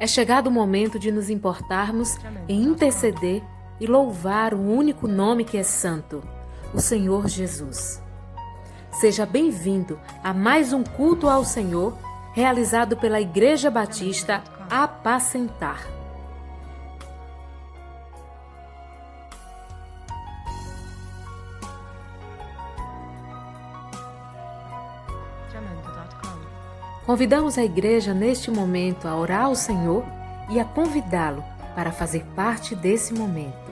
É chegado o momento de nos importarmos em interceder e louvar o único nome que é santo, o Senhor Jesus. Seja bem-vindo a mais um culto ao Senhor, realizado pela Igreja Batista Apacentar. Convidamos a igreja neste momento a orar ao Senhor e a convidá-lo para fazer parte desse momento.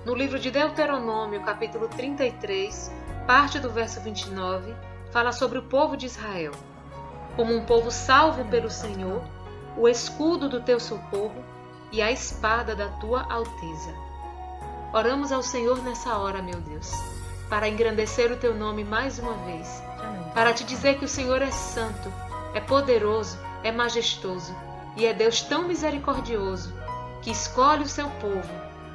No livro de Deuteronômio, capítulo 33, parte do verso 29, fala sobre o povo de Israel. Como um povo salvo pelo Senhor, o escudo do teu socorro e a espada da tua alteza. Oramos ao Senhor nessa hora, meu Deus, para engrandecer o teu nome mais uma vez, para te dizer que o Senhor é santo, é poderoso, é majestoso e é Deus tão misericordioso que escolhe o seu povo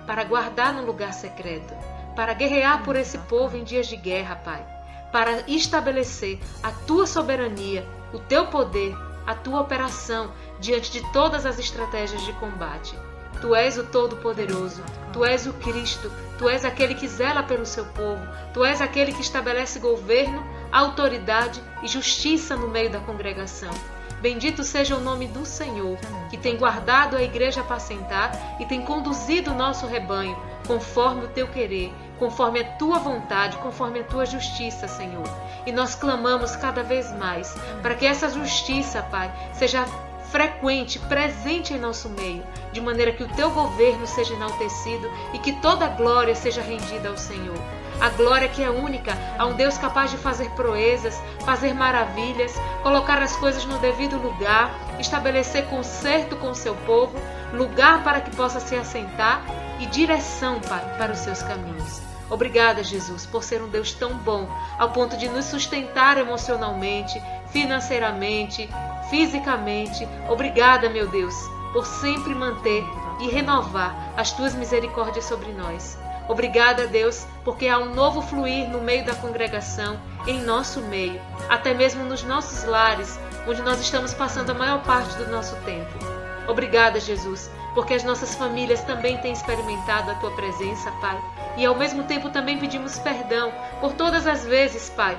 para guardar no lugar secreto, para guerrear por esse povo em dias de guerra, Pai, para estabelecer a tua soberania, o teu poder, a tua operação diante de todas as estratégias de combate. Tu és o Todo-Poderoso, Tu és o Cristo, Tu és aquele que zela pelo seu povo, Tu és aquele que estabelece governo, autoridade e justiça no meio da congregação. Bendito seja o nome do Senhor, que tem guardado a igreja apacentar e tem conduzido o nosso rebanho, conforme o Teu querer, conforme a Tua vontade, conforme a Tua justiça, Senhor. E nós clamamos cada vez mais para que essa justiça, Pai, seja frequente, presente em nosso meio, de maneira que o Teu governo seja enaltecido e que toda a glória seja rendida ao Senhor. A glória que é única, a um Deus capaz de fazer proezas, fazer maravilhas, colocar as coisas no devido lugar, estabelecer conserto com o seu povo, lugar para que possa se assentar e direção, Pai, para os seus caminhos. Obrigada, Jesus, por ser um Deus tão bom, ao ponto de nos sustentar emocionalmente, financeiramente, fisicamente. Obrigada, meu Deus, por sempre manter e renovar as Tuas misericórdias sobre nós. Obrigada, Deus, porque há um novo fluir no meio da congregação, em nosso meio, até mesmo nos nossos lares, onde nós estamos passando a maior parte do nosso tempo. Obrigada, Jesus, porque as nossas famílias também têm experimentado a Tua presença, Pai, e ao mesmo tempo também pedimos perdão por todas as vezes, Pai,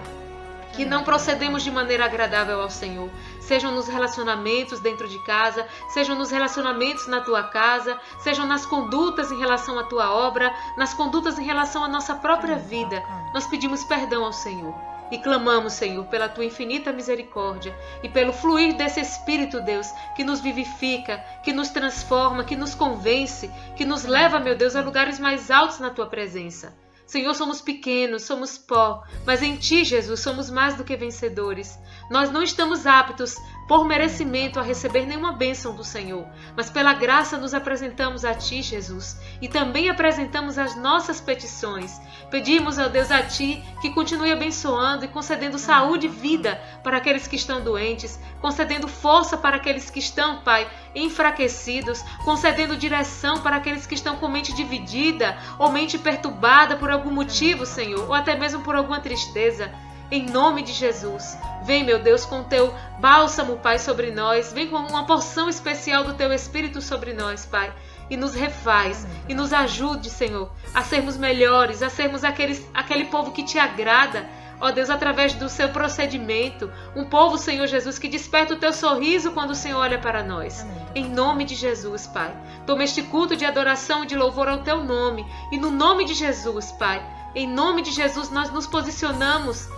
que não procedemos de maneira agradável ao Senhor, sejam nos relacionamentos dentro de casa, sejam nos relacionamentos na Tua casa, sejam nas condutas em relação à Tua obra, nas condutas em relação à nossa própria vida. Nós pedimos perdão ao Senhor e clamamos, Senhor, pela Tua infinita misericórdia e pelo fluir desse Espírito, Deus, que nos vivifica, que nos transforma, que nos convence, que nos leva, meu Deus, a lugares mais altos na Tua presença. Senhor, somos pequenos, somos pó, mas em Ti, Jesus, somos mais do que vencedores. Nós não estamos aptos, por merecimento, a receber nenhuma bênção do Senhor, mas pela graça nos apresentamos a Ti, Jesus, e também apresentamos as nossas petições. Pedimos, ó Deus, a Ti que continue abençoando e concedendo saúde e vida para aqueles que estão doentes, concedendo força para aqueles que estão, Pai, enfraquecidos, concedendo direção para aqueles que estão com mente dividida ou mente perturbada por algum motivo, Senhor, ou até mesmo por alguma tristeza. Em nome de Jesus, vem, meu Deus, com o Teu bálsamo, Pai, sobre nós. Vem com uma porção especial do Teu Espírito sobre nós, Pai. E nos refaz, e nos ajude, Senhor, a sermos melhores, a sermos aquele povo que Te agrada, ó Deus, através do Seu procedimento. Um povo, Senhor Jesus, que desperta o Teu sorriso quando o Senhor olha para nós. Em nome de Jesus, Pai. Toma este culto de adoração e de louvor ao Teu nome. E no nome de Jesus, Pai, em nome de Jesus, nós nos posicionamos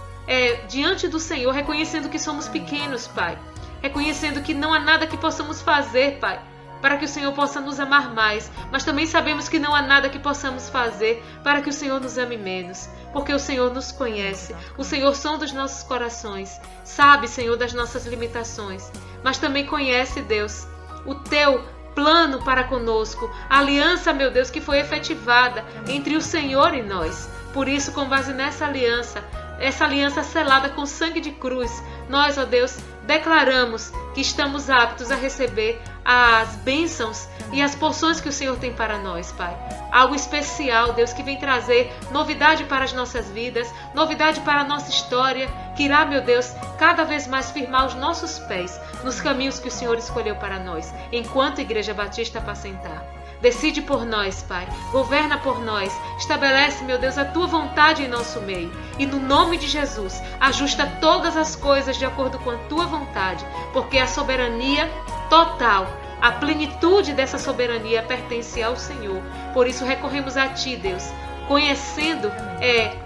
diante do Senhor, reconhecendo que somos pequenos, Pai, reconhecendo que não há nada que possamos fazer, Pai, para que o Senhor possa nos amar mais, mas também sabemos que não há nada que possamos fazer para que o Senhor nos ame menos, porque o Senhor nos conhece, o Senhor sonda os nossos corações, sabe, Senhor, das nossas limitações, mas também conhece, Deus, o Teu plano para conosco, a aliança, meu Deus, que foi efetivada entre o Senhor e nós. Por isso, com base nessa aliança, essa aliança selada com sangue de cruz, nós, ó Deus, declaramos que estamos aptos a receber as bênçãos e as porções que o Senhor tem para nós, Pai. Algo especial, Deus, que vem trazer novidade para as nossas vidas, novidade para a nossa história, que irá, meu Deus, cada vez mais firmar os nossos pés nos caminhos que o Senhor escolheu para nós, enquanto Igreja Batista Apacentar. Decide por nós, Pai. Governa por nós. Estabelece, meu Deus, a Tua vontade em nosso meio. E no nome de Jesus, ajusta todas as coisas de acordo com a Tua vontade, porque a soberania total, a plenitude dessa soberania pertence ao Senhor. Por isso recorremos a Ti, Deus, conhecendo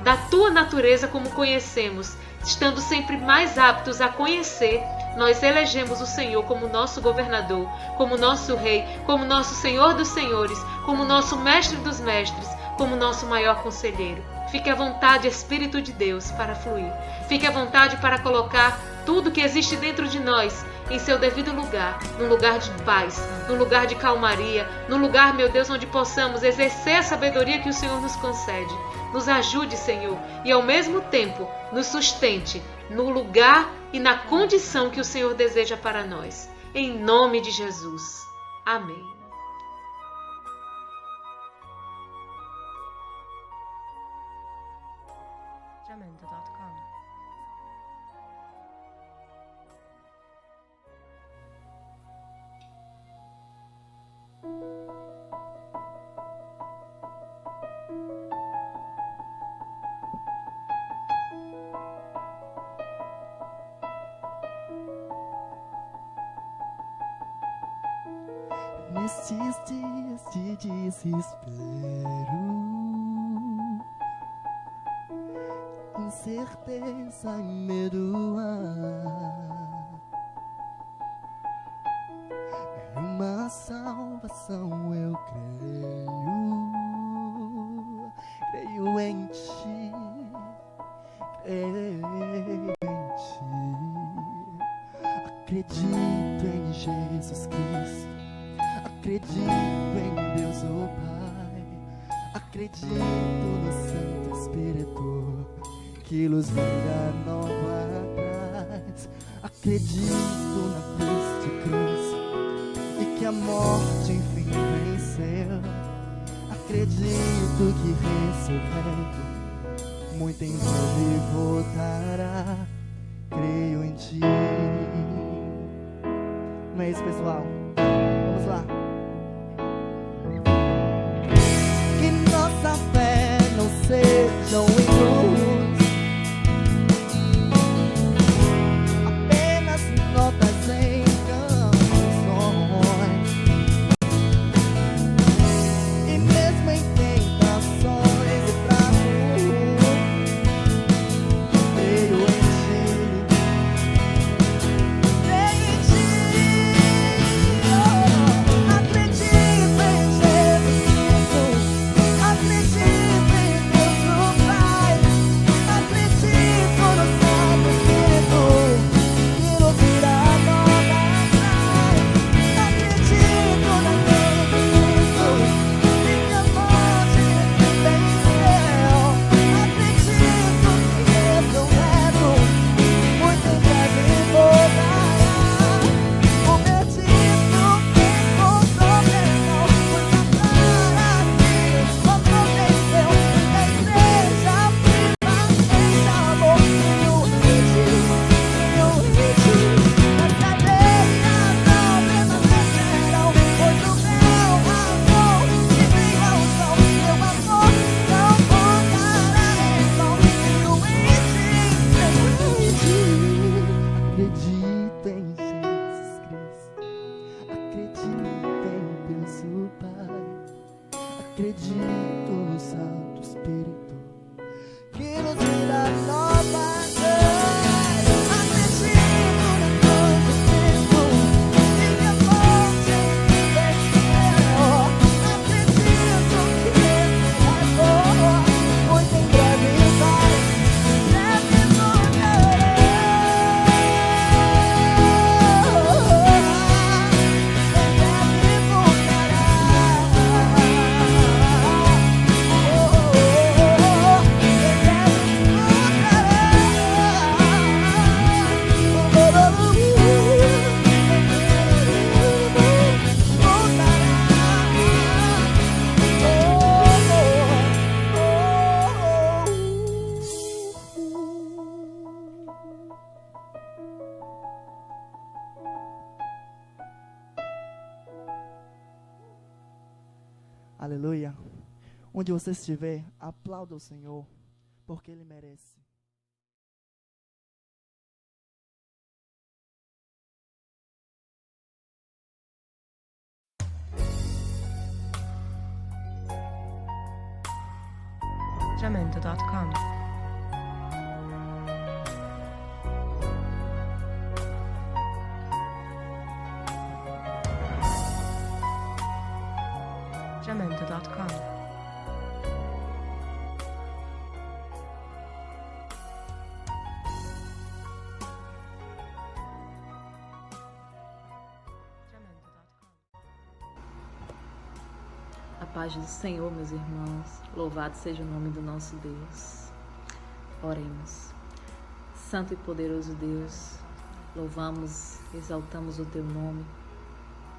da Tua natureza como conhecemos, estando sempre mais aptos a conhecer. Nós elegemos o Senhor como nosso governador, como nosso rei, como nosso Senhor dos senhores, como nosso mestre dos mestres, como nosso maior conselheiro. Fique à vontade, Espírito de Deus, para fluir. Fique à vontade para colocar tudo que existe dentro de nós em seu devido lugar, num lugar de paz, num lugar de calmaria, num lugar, meu Deus, onde possamos exercer a sabedoria que o Senhor nos concede. Nos ajude, Senhor, e ao mesmo tempo nos sustente no lugar e na condição que o Senhor deseja para nós. Em nome de Jesus. Amém. Jamendo.com. Nestes dias de desespero, incerteza e medo há, uma salvação eu creio em Ti, acredito em Jesus Cristo. Acredito em Deus, o Pai. Acredito no Santo Espírito que luz vida nova traz. Acredito na cruz de Cristo e que a morte enfim venceu. Acredito que ressurreto muito em breve voltará. Creio em Ti. Não é isso, pessoal? Vamos lá. Que nossa fé não seja em luz, apenas notas em canções, e mesmo em tentações e fracos, creio em Ti, creio em Ti. Aleluia. Onde você estiver, aplauda o Senhor, porque Ele merece. Jamendo.com. Jamendo.com. A paz do Senhor, meus irmãos, louvado seja o nome do nosso Deus. Oremos. Santo e poderoso Deus, louvamos, exaltamos o Teu nome,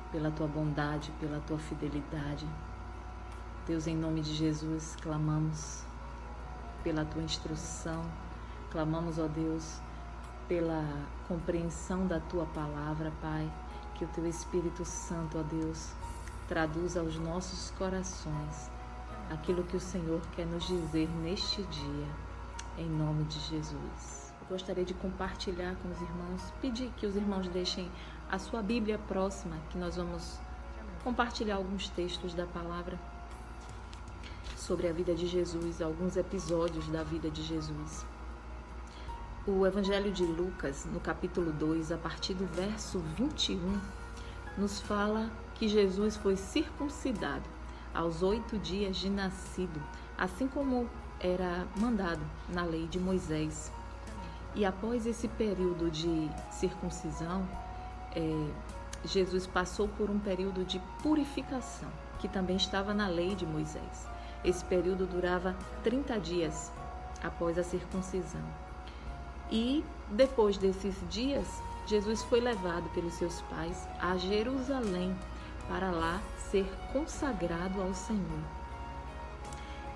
pela Tua bondade, pela Tua fidelidade. Deus, em nome de Jesus, clamamos pela Tua instrução, clamamos, ó Deus, pela compreensão da Tua palavra, Pai, que o Teu Espírito Santo, ó Deus, traduza aos nossos corações aquilo que o Senhor quer nos dizer neste dia, em nome de Jesus. Eu gostaria de compartilhar com os irmãos, pedir que os irmãos deixem a sua Bíblia próxima, que nós vamos compartilhar alguns textos da palavra sobre a vida de Jesus, alguns episódios da vida de Jesus. O Evangelho de Lucas, no capítulo 2, a partir do verso 21, nos fala que Jesus foi circuncidado aos 8 dias de nascido, assim como era mandado na lei de Moisés. E após esse período de circuncisão, Jesus passou por um período de purificação, que também estava na lei de Moisés. Esse período durava 30 dias após a circuncisão. E depois desses dias, Jesus foi levado pelos seus pais a Jerusalém, para lá ser consagrado ao Senhor.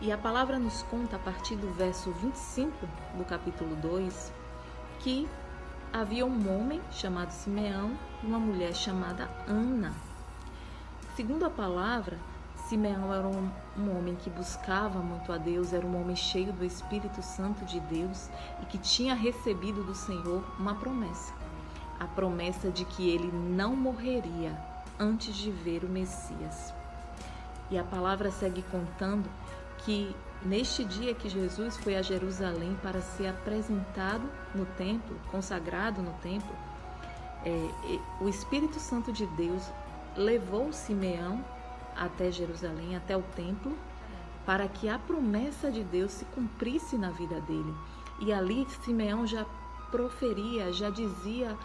E a palavra nos conta, a partir do verso 25 do capítulo 2, que havia um homem chamado Simeão e uma mulher chamada Ana. Segundo a palavra, Simeão era um homem que buscava muito a Deus, era um homem cheio do Espírito Santo de Deus e que tinha recebido do Senhor uma promessa. A promessa de que ele não morreria antes de ver o Messias. E a palavra segue contando que neste dia que Jesus foi a Jerusalém para ser apresentado no templo, consagrado no templo, o Espírito Santo de Deus levou Simeão até Jerusalém, até o templo, para que a promessa de Deus se cumprisse na vida dele. E ali Simeão já proferia, já dizia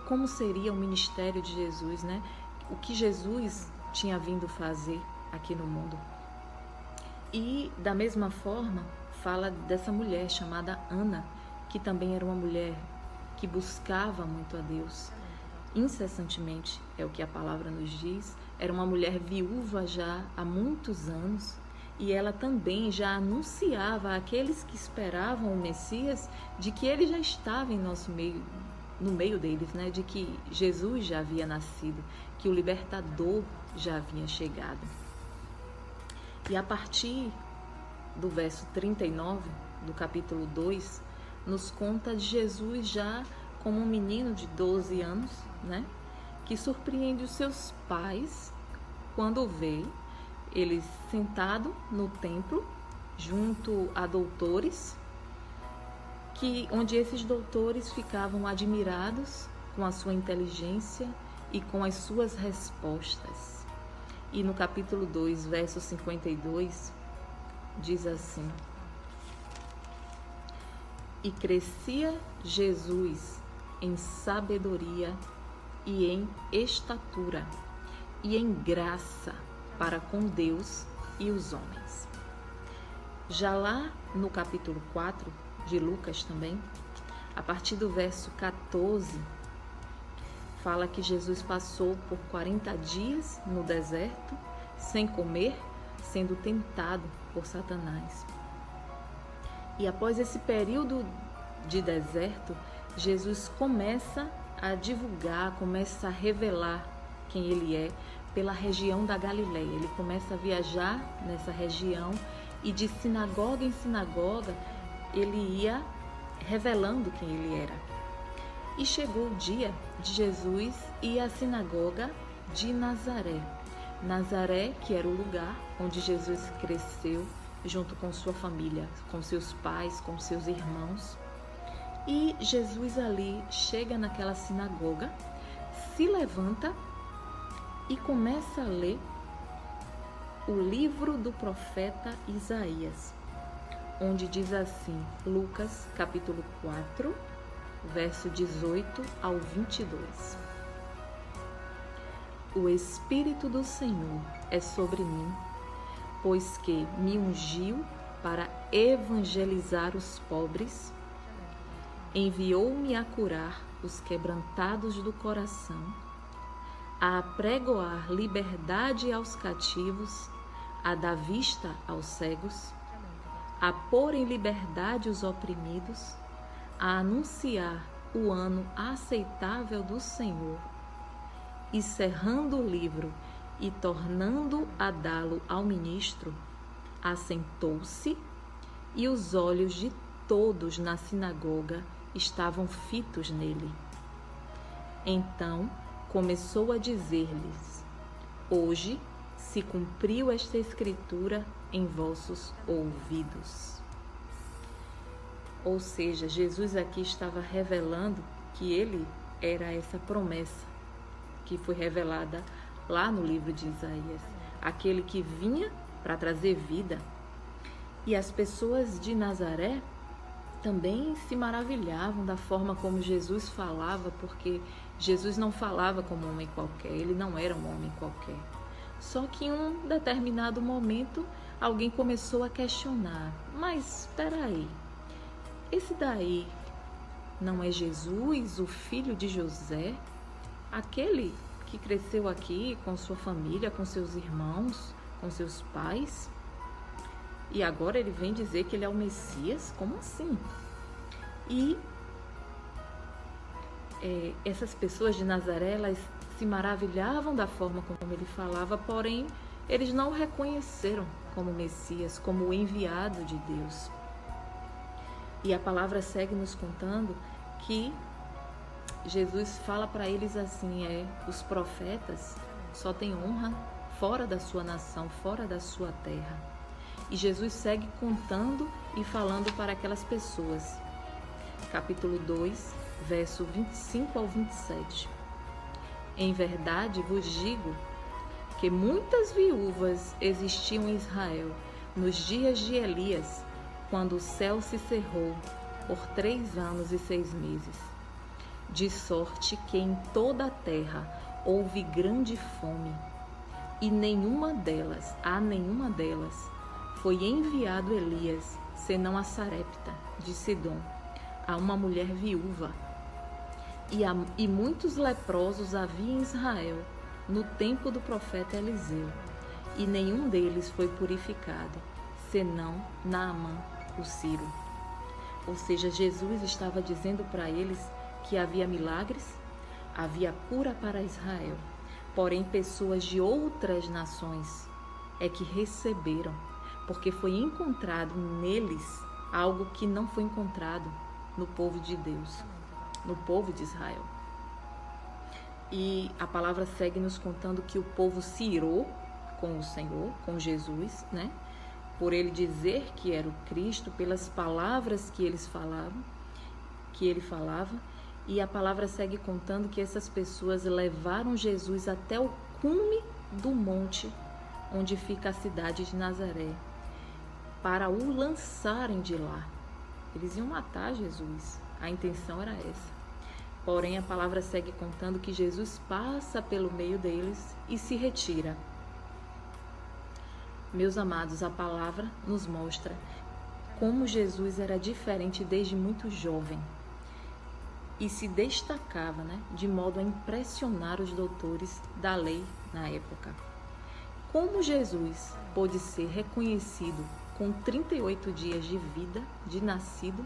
como seria o ministério de Jesus, né? O que Jesus tinha vindo fazer aqui no mundo. E da mesma forma, fala dessa mulher chamada Ana, que também era uma mulher que buscava muito a Deus incessantemente, é o que a palavra nos diz. Era uma mulher viúva já há muitos anos, e ela também já anunciava àqueles que esperavam o Messias de que ele já estava em nosso meio, no meio deles, né? De que Jesus já havia nascido, que o libertador já havia chegado. E a partir do verso 39 do capítulo 2, nos conta de Jesus já como um menino de 12 anos, né? Que surpreende os seus pais quando vê ele sentado no templo junto a doutores, onde esses doutores ficavam admirados com a sua inteligência e com as suas respostas. E no capítulo 2, verso 52, diz assim: E crescia Jesus em sabedoria e em estatura e em graça para com Deus e os homens. Já lá no capítulo 4 de Lucas também, a partir do verso 14, fala que Jesus passou por 40 dias no deserto, sem comer, sendo tentado por Satanás. E após esse período de deserto, Jesus começa a divulgar, começa a revelar quem ele é, pela região da Galileia. Ele começa a viajar nessa região e de sinagoga em sinagoga ele ia revelando quem ele era. E chegou o dia de Jesus ir à sinagoga de Nazaré. Nazaré, que era o lugar onde Jesus cresceu junto com sua família, com seus pais, com seus irmãos. E Jesus ali chega naquela sinagoga, se levanta e começa a ler o livro do profeta Isaías, onde diz assim, Lucas capítulo 4, verso 18 ao 22. O Espírito do Senhor é sobre mim, pois que me ungiu para evangelizar os pobres, enviou-me a curar os quebrantados do coração, a apregoar liberdade aos cativos, a dar vista aos cegos, a pôr em liberdade os oprimidos, a anunciar o ano aceitável do Senhor, e cerrando o livro e tornando a dá-lo ao ministro, assentou-se, e os olhos de todos na sinagoga estavam fitos nele. Então começou a dizer-lhes: hoje se cumpriu esta escritura em vossos ouvidos. Ou seja, Jesus aqui estava revelando que ele era essa promessa que foi revelada lá no livro de Isaías, aquele que vinha para trazer vida. E as pessoas de Nazaré também se maravilhavam da forma como Jesus falava, porque Jesus não falava como um homem qualquer, ele não era um homem qualquer. Só que em um determinado momento, alguém começou a questionar: mas espera aí, esse daí não é Jesus, o filho de José? Aquele que cresceu aqui com sua família, com seus irmãos, com seus pais? E agora ele vem dizer que ele é o Messias? Como assim? E essas pessoas de Nazaré, elas se maravilhavam da forma como ele falava, porém eles não o reconheceram como Messias, como o enviado de Deus. E a palavra segue nos contando que Jesus fala para eles assim, os profetas só têm honra fora da sua nação, fora da sua terra. E Jesus segue contando e falando para aquelas pessoas. Capítulo 2, verso 25 ao 27. Em verdade vos digo que muitas viúvas existiam em Israel nos dias de Elias, quando o céu se cerrou por 3 anos e 6 meses. De sorte que em toda a terra houve grande fome, e nenhuma delas foi enviado Elias, senão a Sarepta de Sidom, a uma mulher viúva. E muitos leprosos havia em Israel no tempo do profeta Eliseu, e nenhum deles foi purificado, senão Naamã, o sírio. Ou seja, Jesus estava dizendo para eles que havia milagres, havia cura para Israel, porém pessoas de outras nações é que receberam, porque foi encontrado neles algo que não foi encontrado no povo de Deus, no povo de Israel. E a palavra segue nos contando que o povo se irou com o Senhor, com Jesus, né? Por ele dizer que era o Cristo, pelas palavras que ele falava. E a palavra segue contando que essas pessoas levaram Jesus até o cume do monte onde fica a cidade de Nazaré, para o lançarem de lá. Eles iam matar Jesus, a intenção era essa. Porém, a palavra segue contando que Jesus passa pelo meio deles e se retira. Meus amados, a palavra nos mostra como Jesus era diferente desde muito jovem e se destacava, de modo a impressionar os doutores da lei na época. Como Jesus pôde ser reconhecido com 38 dias de vida, de nascido,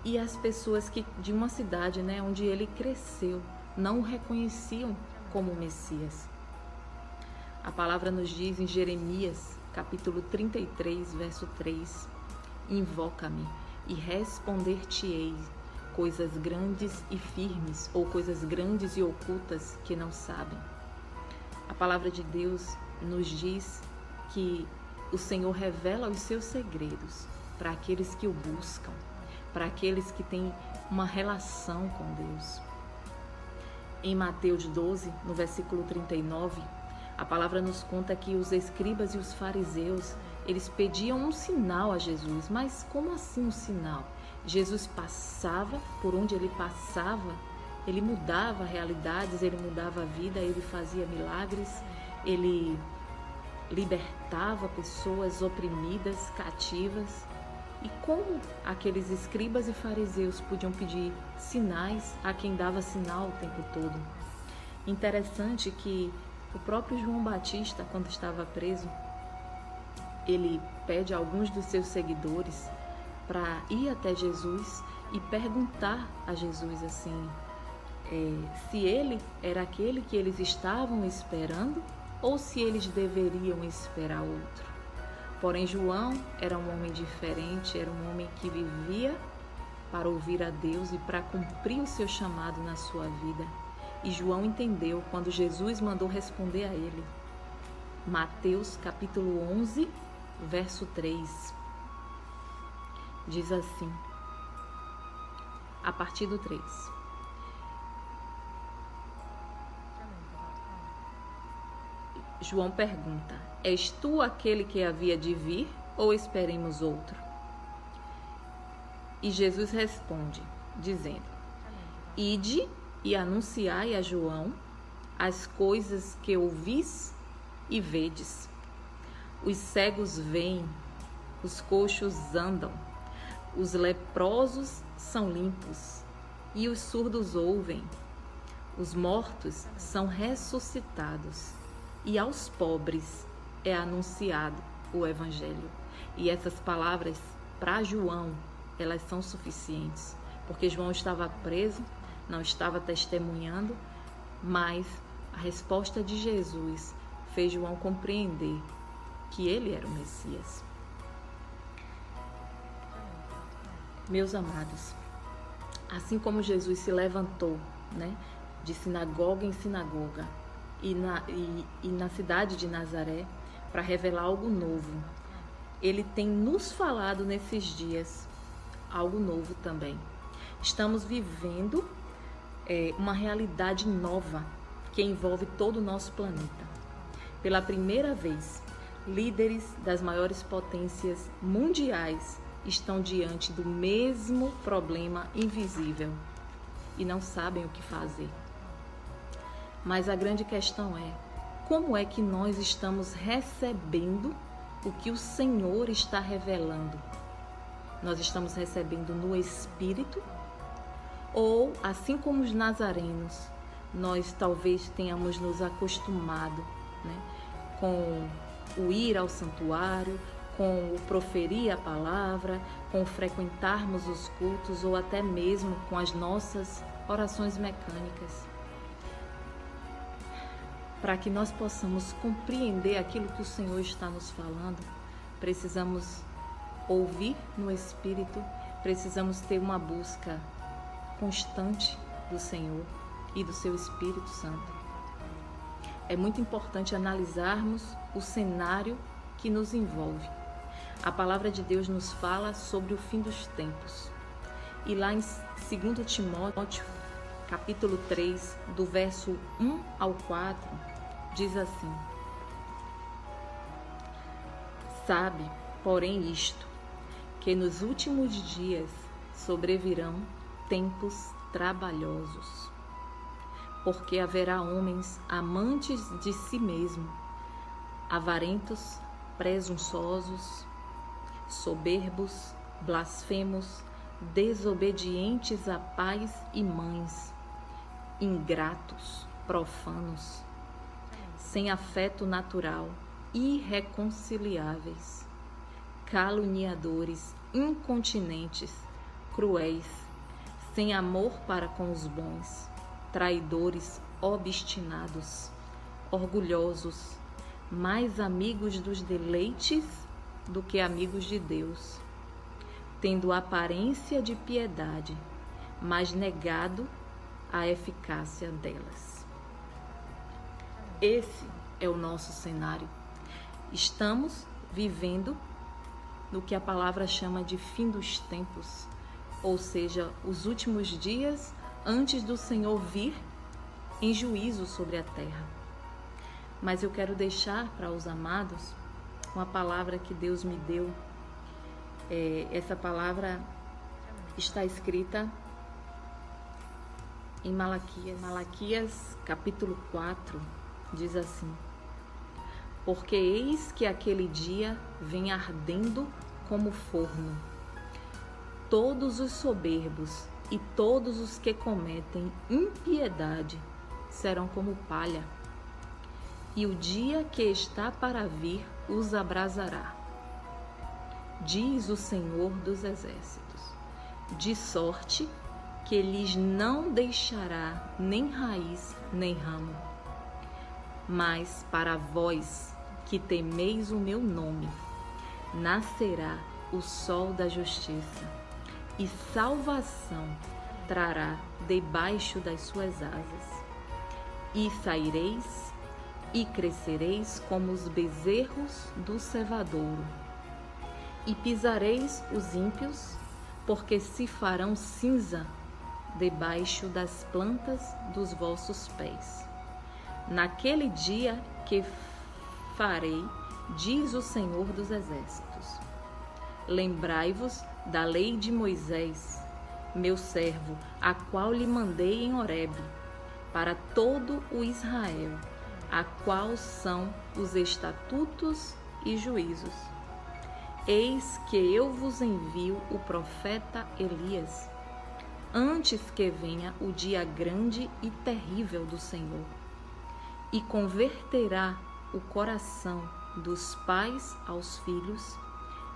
e as pessoas de uma cidade onde ele cresceu não o reconheciam como Messias. A palavra nos diz em Jeremias, capítulo 33, verso 3: Invoca-me e responder-te-ei coisas grandes e firmes, ou coisas grandes e ocultas que não sabem. A palavra de Deus nos diz que o Senhor revela os seus segredos para aqueles que o buscam, para aqueles que têm uma relação com Deus. Em Mateus 12, no versículo 39, a palavra nos conta que os escribas e os fariseus, eles pediam um sinal a Jesus. Mas como assim um sinal? Jesus passava, por onde ele passava, ele mudava realidades, ele mudava a vida, ele fazia milagres, ele libertava pessoas oprimidas, cativas. E como aqueles escribas e fariseus podiam pedir sinais a quem dava sinal o tempo todo? Interessante que o próprio João Batista, quando estava preso, ele pede a alguns dos seus seguidores para ir até Jesus e perguntar a Jesus assim, se ele era aquele que eles estavam esperando ou se eles deveriam esperar outro. Porém, João era um homem diferente, era um homem que vivia para ouvir a Deus e para cumprir o seu chamado na sua vida. E João entendeu quando Jesus mandou responder a ele. Mateus capítulo 11, verso 3. Diz assim, a partir do 3. João pergunta: És tu aquele que havia de vir ou esperemos outro? E Jesus responde, dizendo: Ide e anunciai a João as coisas que ouvis e vedes. Os cegos veem, os coxos andam, os leprosos são limpos e os surdos ouvem. Os mortos são ressuscitados e aos pobres é anunciado o Evangelho. E essas palavras, para João, elas são suficientes, porque João estava preso, não estava testemunhando, mas a resposta de Jesus fez João compreender que ele era o Messias. Meus amados, assim como Jesus se levantou, de sinagoga em sinagoga e na cidade de Nazaré para revelar algo novo, ele tem nos falado nesses dias algo novo também. Estamos vivendo uma realidade nova que envolve todo o nosso planeta. Pela primeira vez, líderes das maiores potências mundiais estão diante do mesmo problema invisível e não sabem o que fazer. Mas a grande questão é: como é que nós estamos recebendo o que o Senhor está revelando? Nós estamos recebendo no Espírito? Ou, assim como os nazarenos, nós talvez tenhamos nos acostumado com o ir ao santuário, com o proferir a palavra, com o frequentarmos os cultos ou até mesmo com as nossas orações mecânicas. Para que nós possamos compreender aquilo que o Senhor está nos falando, precisamos ouvir no Espírito, precisamos ter uma busca constante do Senhor e do seu Espírito Santo. É muito importante analisarmos o cenário que nos envolve. A palavra de Deus nos fala sobre o fim dos tempos. E lá em 2 Timóteo, capítulo 3, do verso 1 ao 4, diz assim: Sabe, porém, isto, que nos últimos dias sobrevirão tempos trabalhosos, porque haverá homens amantes de si mesmo, avarentos, presunçosos, soberbos, blasfemos, desobedientes a pais e mães, ingratos, profanos, sem afeto natural, irreconciliáveis, caluniadores, incontinentes, cruéis, sem amor para com os bons, traidores, obstinados, orgulhosos, mais amigos dos deleites do que amigos de Deus, tendo aparência de piedade, mas negado a eficácia delas. Esse é o nosso cenário. Estamos vivendo no que a palavra chama de fim dos tempos, ou seja, os últimos dias antes do Senhor vir em juízo sobre a terra. Mas eu quero deixar para os amados uma palavra que Deus me deu. Essa palavra está escrita em Malaquias capítulo 4, diz assim: porque eis que aquele dia vem ardendo como forno. Todos os soberbos e todos os que cometem impiedade serão como palha, e o dia que está para vir os abrasará, diz o Senhor dos Exércitos, de sorte que lhes não deixará nem raiz nem ramo. Mas para vós que temeis o meu nome, nascerá o sol da justiça, e salvação trará debaixo das suas asas. E saireis e crescereis como os bezerros do cevadouro, e pisareis os ímpios, porque se farão cinza debaixo das plantas dos vossos pés. Naquele dia que farei, diz o Senhor dos Exércitos, lembrai-vos da lei de Moisés, meu servo, a qual lhe mandei em Horebe, para todo o Israel, a qual são os estatutos e juízos. Eis que eu vos envio o profeta Elias, antes que venha o dia grande e terrível do Senhor, e converterá o coração dos pais aos filhos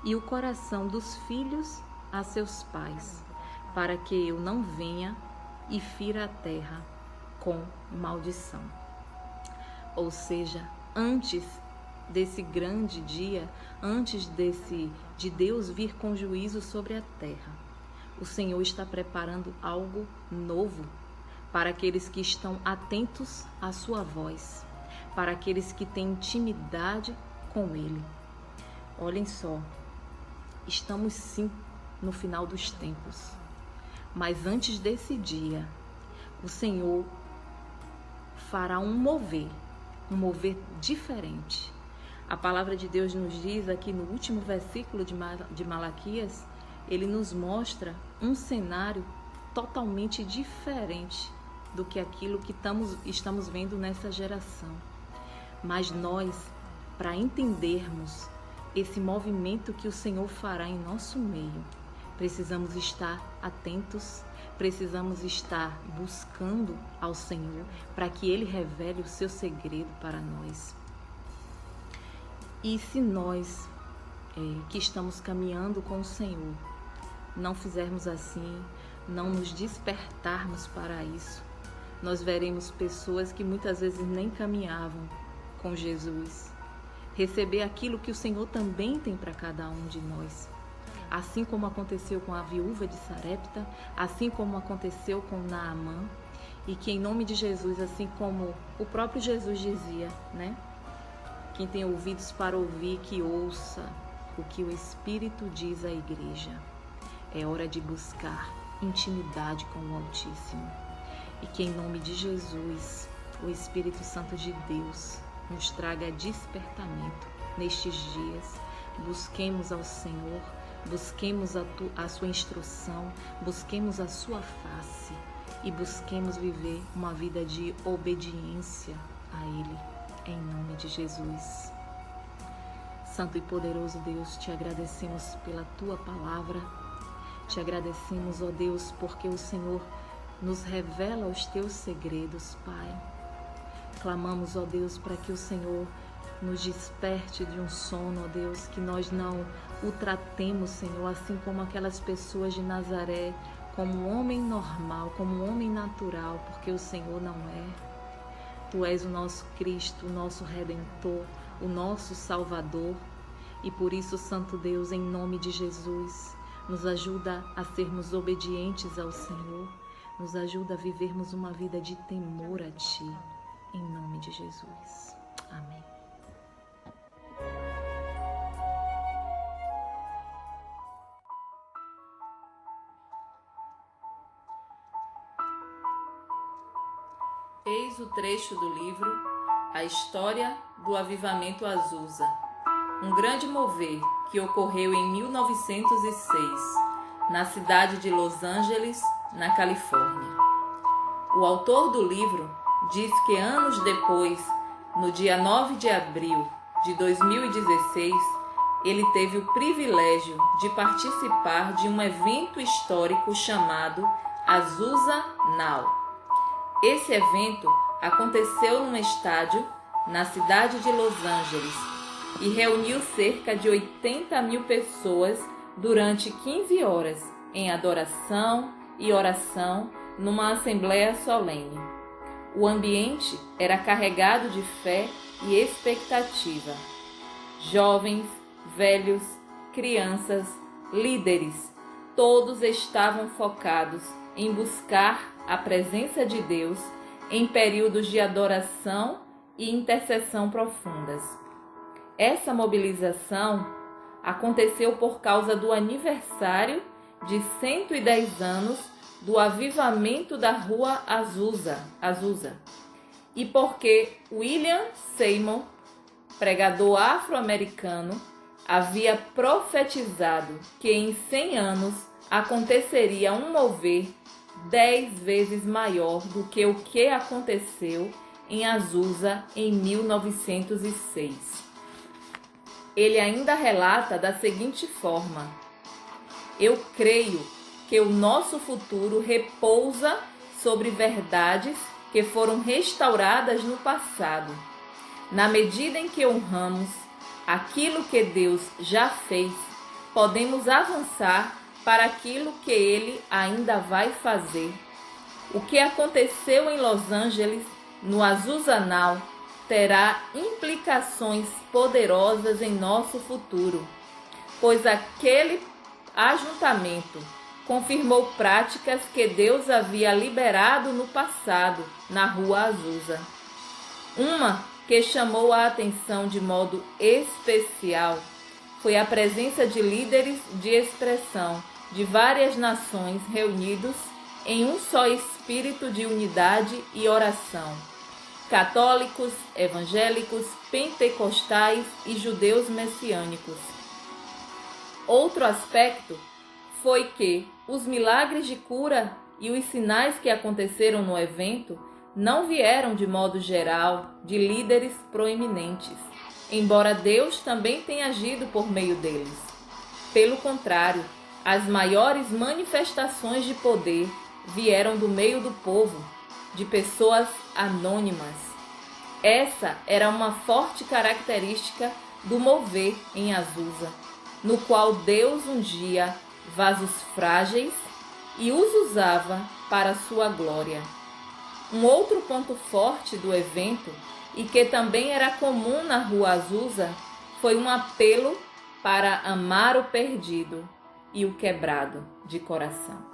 e o coração dos filhos a seus pais, para que eu não venha e fira a terra com maldição. Ou seja, antes desse grande dia, antes de Deus vir com juízo sobre a terra, o Senhor está preparando algo novo para aqueles que estão atentos à sua voz, para aqueles que têm intimidade com Ele. Olhem só, estamos sim no final dos tempos, mas antes desse dia, o Senhor fará um mover diferente. A palavra de Deus nos diz aqui no último versículo de Malaquias, ele nos mostra um cenário totalmente diferente do que aquilo que estamos vendo nessa geração. Mas nós, para entendermos esse movimento que o Senhor fará em nosso meio, precisamos estar atentos, precisamos estar buscando ao Senhor para que Ele revele o seu segredo para nós. E se nós que estamos caminhando com o Senhor não fizermos assim, não nos despertarmos para isso, nós veremos pessoas que muitas vezes nem caminhavam com Jesus receber aquilo que o Senhor também tem para cada um de nós. Assim como aconteceu com a viúva de Sarepta, assim como aconteceu com Naamã, e que em nome de Jesus, assim como o próprio Jesus dizia, né? Quem tem ouvidos para ouvir, que ouça o que o Espírito diz à igreja. É hora de buscar intimidade com o Altíssimo. E que em nome de Jesus, o Espírito Santo de Deus nos traga despertamento nestes dias. Busquemos ao Senhor, busquemos a sua instrução, busquemos a sua face e busquemos viver uma vida de obediência a Ele, em nome de Jesus. Santo e poderoso Deus, te agradecemos pela tua palavra, te agradecemos, ó Deus, porque o Senhor nos revela os teus segredos, Pai. Clamamos, ó Deus, para que o Senhor nos desperte de um sono, ó Deus, que nós não o tratemos, Senhor, assim como aquelas pessoas de Nazaré, como um homem normal, como um homem natural, porque o Senhor não é. Tu és o nosso Cristo, o nosso Redentor, o nosso Salvador. E por isso, Santo Deus, em nome de Jesus, nos ajuda a sermos obedientes ao Senhor, nos ajuda a vivermos uma vida de temor a Ti, em nome de Jesus. Amém. Eis o trecho do livro A História do Avivamento Azusa, um grande mover que ocorreu em 1906, na cidade de Los Angeles, na Califórnia. O autor do livro diz que anos depois, no dia 9 de abril de 2016, ele teve o privilégio de participar de um evento histórico chamado Azusa Now. Esse evento aconteceu num estádio na cidade de Los Angeles e reuniu cerca de 80 mil pessoas durante 15 horas em adoração e oração numa assembleia solene. O ambiente era carregado de fé e expectativa. Jovens, velhos, crianças, líderes, todos estavam focados em buscar a presença de Deus em períodos de adoração e intercessão profundas. Essa mobilização aconteceu por causa do aniversário de 110 anos do avivamento da Rua Azusa, e porque William Seymour, pregador afro-americano, havia profetizado que em 100 anos aconteceria um mover 10 vezes maior do que o que aconteceu em Azusa em 1906. Ele ainda relata da seguinte forma: eu creio que o nosso futuro repousa sobre verdades que foram restauradas no passado. Na medida em que honramos aquilo que Deus já fez, podemos avançar para aquilo que Ele ainda vai fazer. O que aconteceu em Los Angeles, no Azusa Now, terá implicações poderosas em nosso futuro, pois aquele ajuntamento confirmou práticas que Deus havia liberado no passado na Rua Azusa. Uma que chamou a atenção de modo especial foi a presença de líderes de expressão de várias nações reunidos em um só espírito de unidade e oração: católicos, evangélicos, pentecostais e judeus messiânicos. Outro aspecto foi que os milagres de cura e os sinais que aconteceram no evento não vieram de modo geral de líderes proeminentes, embora Deus também tenha agido por meio deles. Pelo contrário, as maiores manifestações de poder vieram do meio do povo, de pessoas anônimas. Essa era uma forte característica do mover em Azusa, no qual Deus ungia vasos frágeis e os usava para sua glória. Um outro ponto forte do evento, e que também era comum na Rua Azusa, foi um apelo para amar o perdido e o quebrado de coração.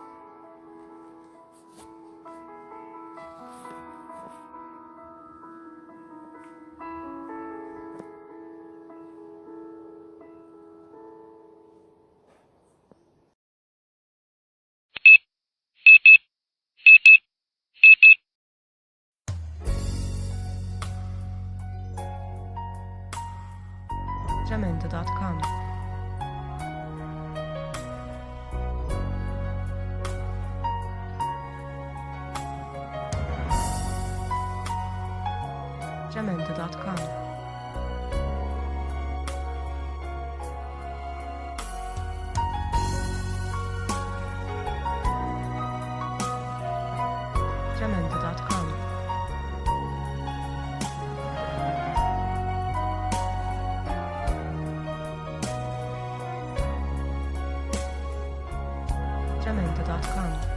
Jamendo.com. Jamendo.com. Jamendo.com. Jamendo.com.